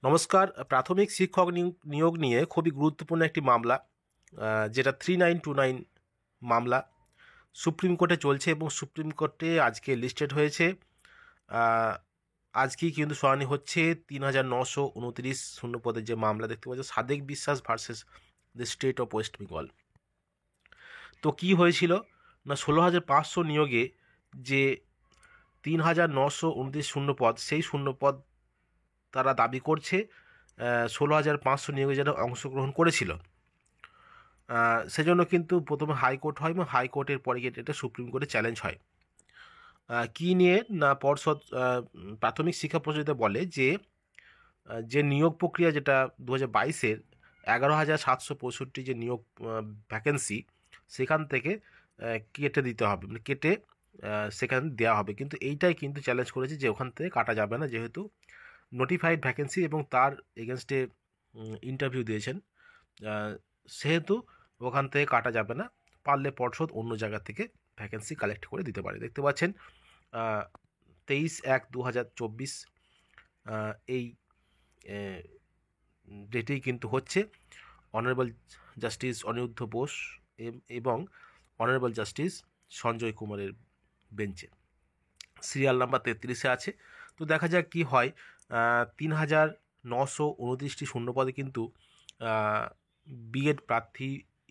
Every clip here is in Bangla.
নমস্কার। প্রাথমিক শিক্ষক নিয়োগ নিয়ে খুবই গুরুত্বপূর্ণ একটি মামলা, যেটা 3929 মামলা সুপ্রিম কোর্টে চলছে এবং সুপ্রিম কোর্টে আজকে লিস্টেড হয়েছে। আজকেই কিন্তু শুনানি হচ্ছে 3929 শূন্যপদের যে মামলা দেখতে পাচ্ছ, সাদেক বিশ্বাস versus the state of West Bengal. তো কি হয়েছিল না, 16,500 নিয়োগে যে 3929 শূন্যপদ, সেই শূন্যপদ তারা দাবি করছে 16,500 নিয়োগে যারা অংশগ্রহণ করেছিল। সেজন্য কিন্তু প্রথমে হাইকোর্ট হয় এবং হাইকোর্টের পরে গিয়ে এটা সুপ্রিম কোর্টে চ্যালেঞ্জ হয়। কি নিয়ে না, পর্ষদ প্রাথমিক শিক্ষা পর্ষদে বলে যে যে নিয়োগ প্রক্রিয়া যেটা 2022-এর 11,765 যে নিয়োগ ভ্যাকেন্সি, সেখান থেকে কেটে দিতে হবে, মানে কেটে সেখানে দেওয়া হবে। কিন্তু এইটাই কিন্তু চ্যালেঞ্জ করেছে যে ওখান থেকে কাটা যাবে না, যেহেতু নোটিফাইড ভ্যাকেন্সি এবং তার এগেনস্টে ইন্টারভিউ দিয়েছেন, সেহেতু ওখান থেকে কাটা যাবে না। পারলে পর্ষদ অন্য জায়গা থেকে ভ্যাকেন্সি কালেক্ট করে দিতে পারে। দেখতে পাচ্ছেন 23/1/2024 এই ডেটেই কিন্তু হচ্ছে অনারেবল জাস্টিস অনিরুদ্ধ বোস এবং অনারেবল জাস্টিস সঞ্জয় কুমারের বেঞ্চে। সিরিয়াল নাম্বার 33-এ আছে। তো দেখা যাক কি হয়। 3,929টি শূন্যপদে কিন্তু বিএড প্রার্থী,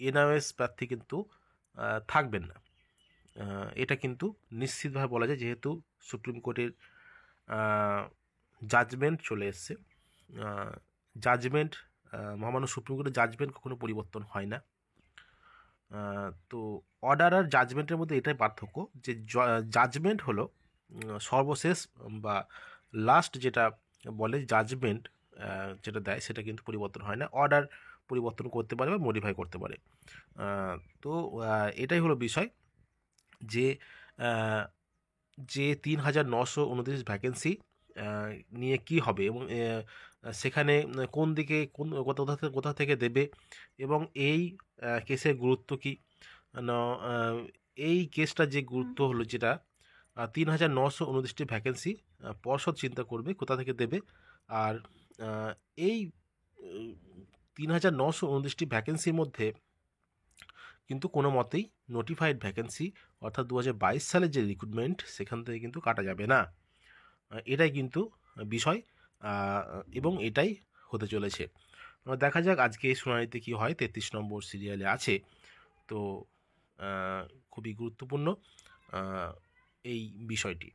এনআরএস প্রার্থী কিন্তু থাকবেন না। এটা কিন্তু নিশ্চিতভাবে বলা যায়, যেহেতু সুপ্রিম কোর্টের জাজমেন্ট চলে এসছে। জাজমেন্ট, মহামান্য সুপ্রিম কোর্টের জাজমেন্ট কখনো পরিবর্তন হয় না। তো অর্ডার আর জাজমেন্টের মধ্যে এটাই পার্থক্য যে জাজমেন্ট হলো সর্বশেষ বা লাস্ট, যেটা বলে জাজমেন্ট যেটা দেয় সেটা কিন্তু পরিবর্তন হয় না। অর্ডার পরিবর্তন করতে পারে বা মডিফাই করতে পারে। তো এটাই হলো বিষয় যে যে 3,929 ভ্যাকেন্সি নিয়ে কি হবে এবং সেখানে কোন দিকে কোথা থেকে দেবে এবং এই কেসের গুরুত্ব কী না। এই কেসটা যে গুরুত্ব হলো, যেটা 3,929টি ভ্যাকেন্সি পর্ষদ চিন্তা করবে কোথা থেকে দেবে। আর এই 3,929টি ভ্যাকেন্সির মধ্যে কিন্তু কোনো মতেই নোটিফাইড ভ্যাকেন্সি অর্থাৎ 2022 সালের যে রিক্রুটমেন্ট, সেখান থেকে কিন্তু কাটা যাবে না। এটাই কিন্তু বিষয় এবং এটাই হতে চলেছে। দেখা যাক আজকে এই শুনানিতে কী হয়। 33 নম্বর সিরিয়ালে আছে। তো খুবই গুরুত্বপূর্ণ এই বিষয়টি।